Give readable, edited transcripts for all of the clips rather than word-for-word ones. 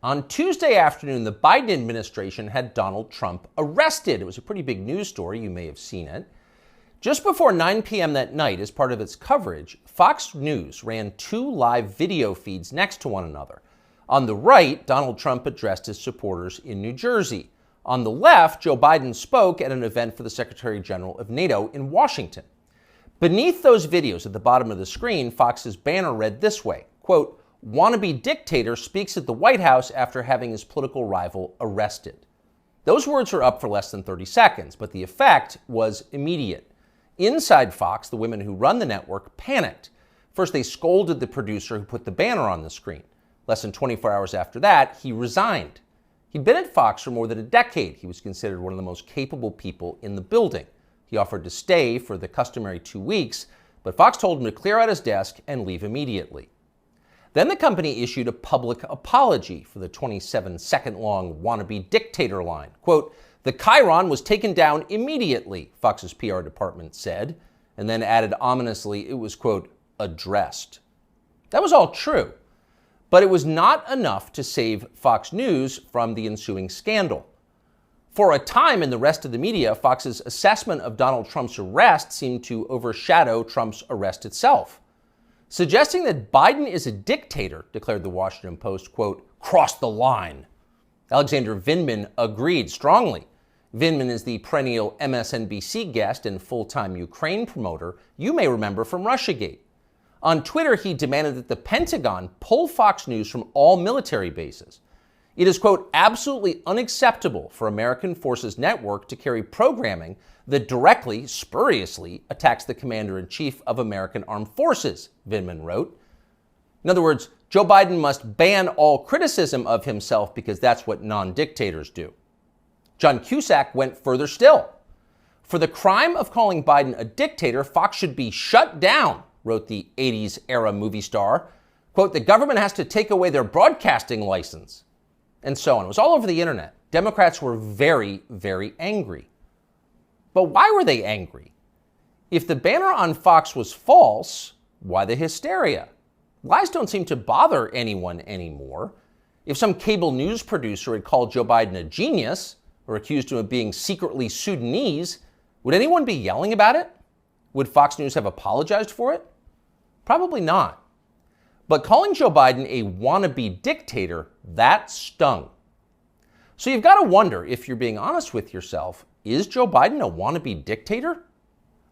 On Tuesday afternoon, the Biden administration had Donald Trump arrested. It was a pretty big news story. You may have seen it. Just before 9 p.m. that night, as part of its coverage, Fox News ran two live video feeds next to one another. On the right, Donald Trump addressed his supporters in New Jersey. On the left, Joe Biden spoke at an event for the Secretary General of NATO in Washington. Beneath those videos at the bottom of the screen, Fox's banner read this way, quote, "Wannabe Dictator speaks at the White House after having his political rival arrested." Those words are up for less than 30 seconds, but the effect was immediate. Inside Fox, the women who run the network panicked. First, they scolded the producer who put the banner on the screen. Less than 24 hours after that, he resigned. He'd been at Fox for more than a decade. He was considered one of the most capable people in the building. He offered to stay for the customary 2 weeks, but Fox told him to clear out his desk and leave immediately. Then the company issued a public apology for the 27-second-long wannabe dictator line. Quote, "The chyron was taken down immediately," Fox's PR department said, and then added ominously it was, quote, "addressed." That was all true, but it was not enough to save Fox News from the ensuing scandal. For a time in the rest of the media, Fox's assessment of Donald Trump's arrest seemed to overshadow Trump's arrest itself. Suggesting that Biden is a dictator, declared the Washington Post, quote, "crossed the line." Alexander Vindman agreed strongly. Vindman is the perennial MSNBC guest and full-time Ukraine promoter you may remember from Russiagate. On Twitter, he demanded that the Pentagon pull Fox News from all military bases. It is, quote, "absolutely unacceptable for American Forces Network to carry programming that directly, spuriously, attacks the Commander-in-Chief of American Armed Forces," Vindman wrote. In other words, Joe Biden must ban all criticism of himself because that's what non-dictators do. John Cusack went further still. "For the crime of calling Biden a dictator, Fox should be shut down," wrote the 80s-era movie star. Quote, "the government has to take away their broadcasting license." And so on. It was all over the internet. Democrats were very, very angry. But why were they angry? If the banner on Fox was false, why the hysteria? Lies don't seem to bother anyone anymore. If some cable news producer had called Joe Biden a genius or accused him of being secretly Sudanese, would anyone be yelling about it? Would Fox News have apologized for it? Probably not. But calling Joe Biden a wannabe dictator, that stung. So you've got to wonder, if you're being honest with yourself, is Joe Biden a wannabe dictator?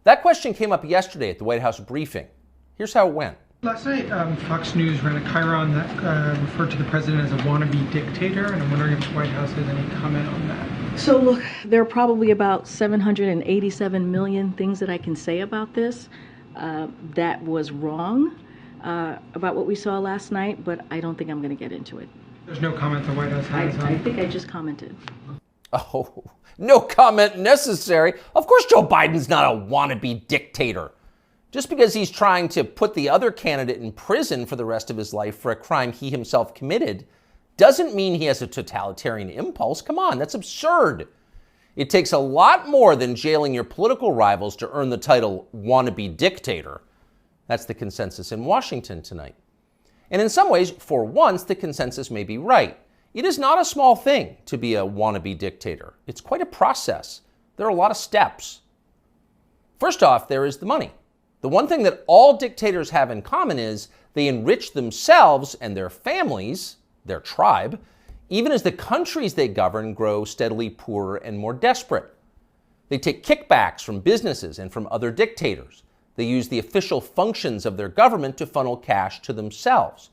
That question came up yesterday at the White House briefing. Here's how it went. Last night, Fox News ran a chyron that referred to the president as a wannabe dictator, and I'm wondering if the White House has any comment on that. So look, there are probably about 787 million things that I can say about this. That was wrong about what we saw last night, but I don't think I'm going to get into it. There's no comment the White House has on. I think I just commented. Oh, no comment necessary. Of course Joe Biden's not a wannabe dictator. Just because he's trying to put the other candidate in prison for the rest of his life for a crime he himself committed doesn't mean he has a totalitarian impulse. Come on, that's absurd. It takes a lot more than jailing your political rivals to earn the title wannabe dictator. That's the consensus in Washington tonight. And in some ways, for once, the consensus may be right. It is not a small thing to be a wannabe dictator. It's quite a process. There are a lot of steps. First off, there is the money. The one thing that all dictators have in common is they enrich themselves and their families, their tribe, even as the countries they govern grow steadily poorer and more desperate. They take kickbacks from businesses and from other dictators. They use the official functions of their government to funnel cash to themselves.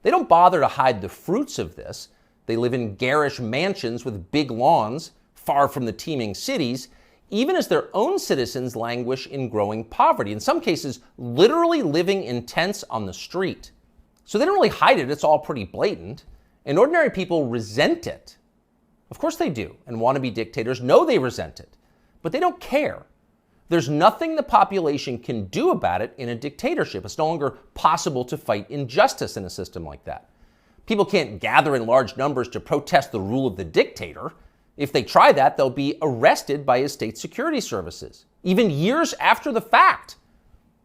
They don't bother to hide the fruits of this. They live in garish mansions with big lawns, far from the teeming cities, even as their own citizens languish in growing poverty, in some cases literally living in tents on the street. So they don't really hide it, it's all pretty blatant, and ordinary people resent it. Of course they do, and wannabe dictators know they resent it, but they don't care. There's nothing the population can do about it in a dictatorship. It's no longer possible to fight injustice in a system like that. People can't gather in large numbers to protest the rule of the dictator. If they try that, they'll be arrested by his state security services, even years after the fact.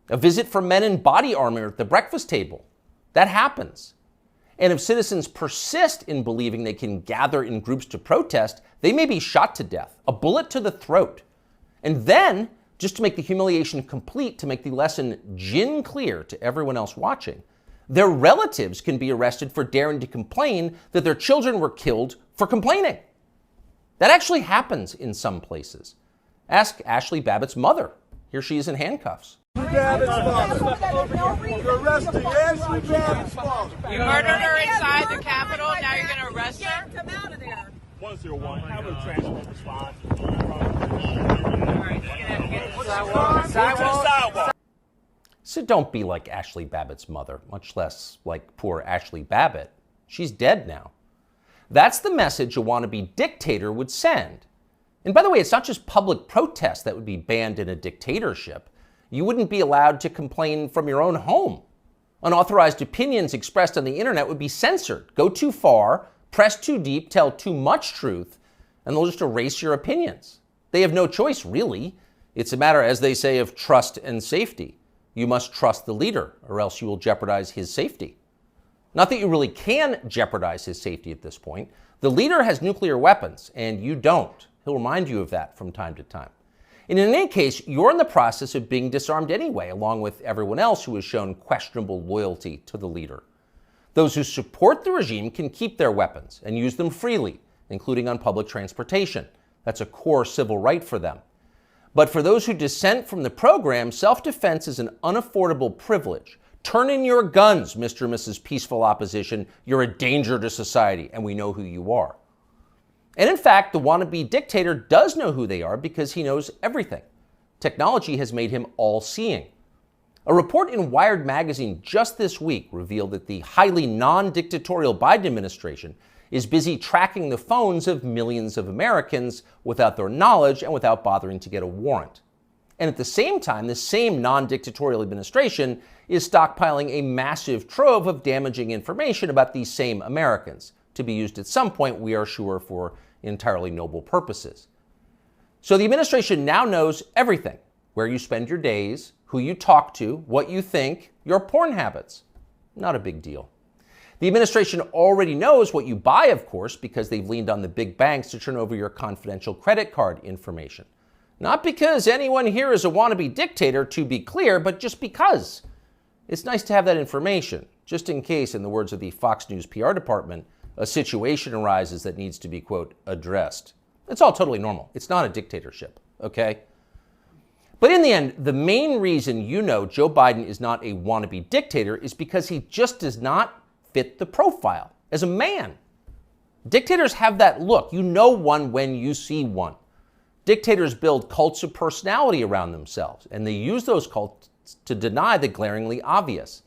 A visit from men in body armor at the breakfast table. That happens. And if citizens persist in believing they can gather in groups to protest, they may be shot to death, a bullet to the throat. And then, just to make the humiliation complete, to make the lesson gin clear to everyone else watching, their relatives can be arrested for daring to complain that their children were killed for complaining. That actually happens in some places. Ask Ashley Babbitt's mother. Here she is in handcuffs. You're arresting Ashley Babbitt's father. You murdered her inside the Capitol, now you're going to arrest her? Come out of there. 101, have a transport response. Sidewalk. So don't be like Ashley Babbitt's mother, much less like poor Ashley Babbitt. She's dead now. That's the message a wannabe dictator would send. And by the way, it's not just public protest that would be banned in a dictatorship. You wouldn't be allowed to complain from your own home. Unauthorized opinions expressed on the internet would be censored. Go too far, press too deep, tell too much truth, and they'll just erase your opinions. They have no choice, really. It's a matter, as they say, of trust and safety. You must trust the leader, or else you will jeopardize his safety. Not that you really can jeopardize his safety at this point. The leader has nuclear weapons, and you don't. He'll remind you of that from time to time. And in any case, you're in the process of being disarmed anyway, along with everyone else who has shown questionable loyalty to the leader. Those who support the regime can keep their weapons and use them freely, including on public transportation. That's a core civil right for them. But for those who dissent from the program, self-defense is an unaffordable privilege. Turn in your guns, Mr. and Mrs. Peaceful Opposition. You're a danger to society, and we know who you are. And in fact, the wannabe dictator does know who they are because he knows everything. Technology has made him all-seeing. A report in Wired magazine just this week revealed that the highly non-dictatorial Biden administration is busy tracking the phones of millions of Americans without their knowledge and without bothering to get a warrant. And at the same time, the same non-dictatorial administration is stockpiling a massive trove of damaging information about these same Americans, to be used at some point, we are sure, for entirely noble purposes. So the administration now knows everything: where you spend your days, who you talk to, what you think, your porn habits. Not a big deal. The administration already knows what you buy, of course, because they've leaned on the big banks to turn over your confidential credit card information. Not because anyone here is a wannabe dictator, to be clear, but just because. It's nice to have that information, just in case, in the words of the Fox News PR department, a situation arises that needs to be, quote, addressed. It's all totally normal. It's not a dictatorship, okay? But in the end, the main reason you know Joe Biden is not a wannabe dictator is because he just does not fit the profile as a man. Dictators have that look. You know one when you see one. Dictators build cults of personality around themselves, and they use those cults to deny the glaringly obvious.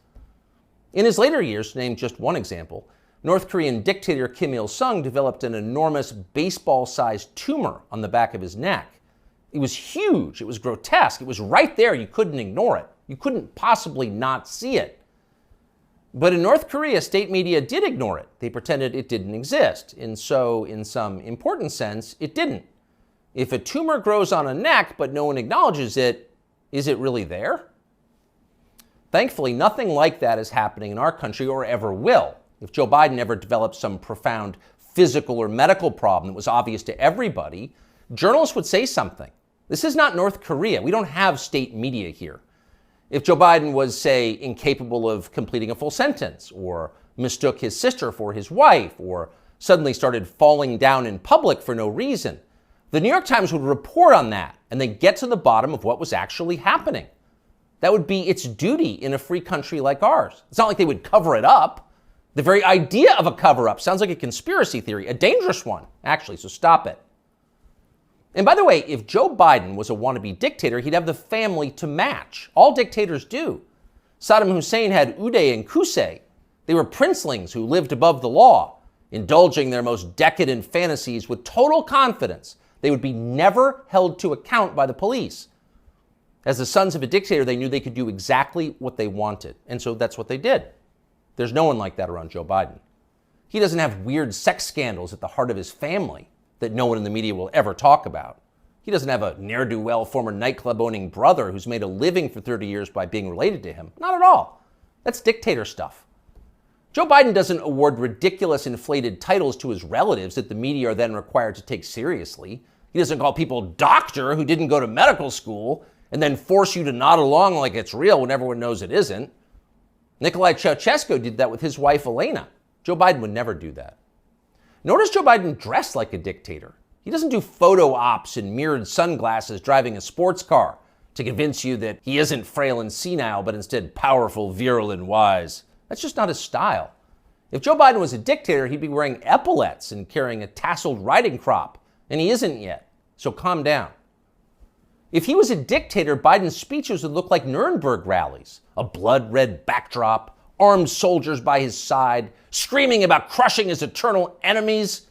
In his later years, to name just one example, North Korean dictator Kim Il-sung developed an enormous baseball-sized tumor on the back of his neck. It was huge. It was grotesque. It was right there. You couldn't ignore it. You couldn't possibly not see it. But in North Korea, state media did ignore it. They pretended it didn't exist. And so, in some important sense, it didn't. If a tumor grows on a neck but no one acknowledges it, is it really there? Thankfully, nothing like that is happening in our country or ever will. If Joe Biden ever developed some profound physical or medical problem that was obvious to everybody, journalists would say something. This is not North Korea. We don't have state media here. If Joe Biden was, say, incapable of completing a full sentence, or mistook his sister for his wife, or suddenly started falling down in public for no reason, the New York Times would report on that and then get to the bottom of what was actually happening. That would be its duty in a free country like ours. It's not like they would cover it up. The very idea of a cover-up sounds like a conspiracy theory, a dangerous one, actually, so stop it. And by the way, if Joe Biden was a wannabe dictator, he'd have the family to match. All dictators do. Saddam Hussein had Uday and Qusay. They were princelings who lived above the law, indulging their most decadent fantasies with total confidence they would be never held to account by the police. As the sons of a dictator, they knew they could do exactly what they wanted, and so that's what they did. There's no one like that around Joe Biden. He doesn't have weird sex scandals at the heart of his family that no one in the media will ever talk about. He doesn't have a ne'er-do-well former nightclub-owning brother who's made a living for 30 years by being related to him. Not at all. That's dictator stuff. Joe Biden doesn't award ridiculous inflated titles to his relatives that the media are then required to take seriously. He doesn't call people doctor who didn't go to medical school and then force you to nod along like it's real when everyone knows it isn't. Nicolae Ceausescu did that with his wife Elena. Joe Biden would never do that. Nor does Joe Biden dress like a dictator. He doesn't do photo ops in mirrored sunglasses driving a sports car to convince you that he isn't frail and senile, but instead powerful, virile, and wise. That's just not his style. If Joe Biden was a dictator, he'd be wearing epaulets and carrying a tasseled riding crop, and he isn't yet, so calm down. If he was a dictator, Biden's speeches would look like Nuremberg rallies, a blood-red backdrop, armed soldiers by his side, screaming about crushing his eternal enemies.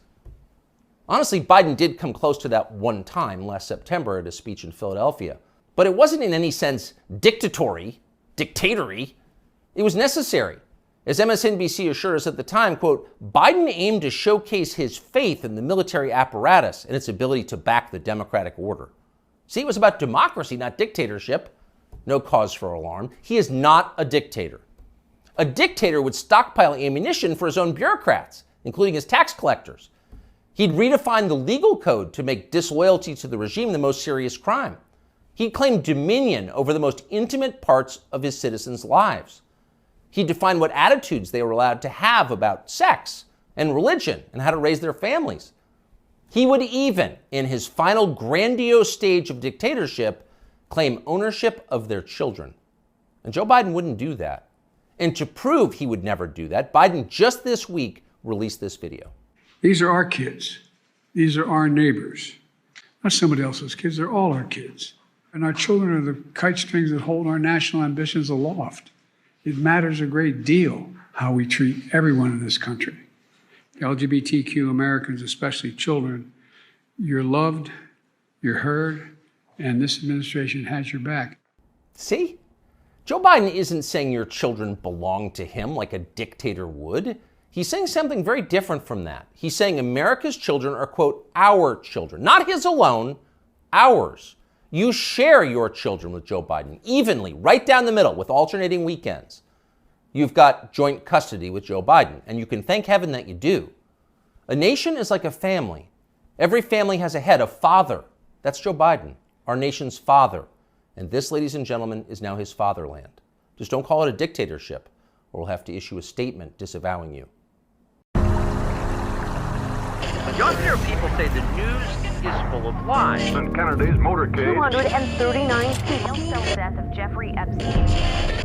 Honestly, Biden did come close to that one time last September at a speech in Philadelphia, but it wasn't in any sense dictatory. It was necessary. As MSNBC assured us at the time, quote, Biden aimed to showcase his faith in the military apparatus and its ability to back the democratic order. See, it was about democracy, not dictatorship. No cause for alarm. He is not a dictator. A dictator would stockpile ammunition for his own bureaucrats, including his tax collectors. He'd redefine the legal code to make disloyalty to the regime the most serious crime. He'd claim dominion over the most intimate parts of his citizens' lives. He'd define what attitudes they were allowed to have about sex and religion and how to raise their families. He would even, in his final grandiose stage of dictatorship, claim ownership of their children. And Joe Biden wouldn't do that. And to prove he would never do that, Biden just this week released this video. These are our kids. These are our neighbors. Not somebody else's kids, they're all our kids. And our children are the kite strings that hold our national ambitions aloft. It matters a great deal how we treat everyone in this country. LGBTQ Americans, especially children, you're loved, you're heard, and this administration has your back. See? Joe Biden isn't saying your children belong to him like a dictator would. He's saying something very different from that. He's saying America's children are, quote, our children. Not his alone, ours. You share your children with Joe Biden evenly, right down the middle, with alternating weekends. You've got joint custody with Joe Biden, and you can thank heaven that you do. A nation is like a family. Every family has a head, a father. That's Joe Biden, our nation's father. And this, ladies and gentlemen, is now his fatherland. Just don't call it a dictatorship, or we'll have to issue a statement disavowing you. Younger people say the news is full of lies. In Kennedy's motorcade. 239 people. The death of Jeffrey Epstein.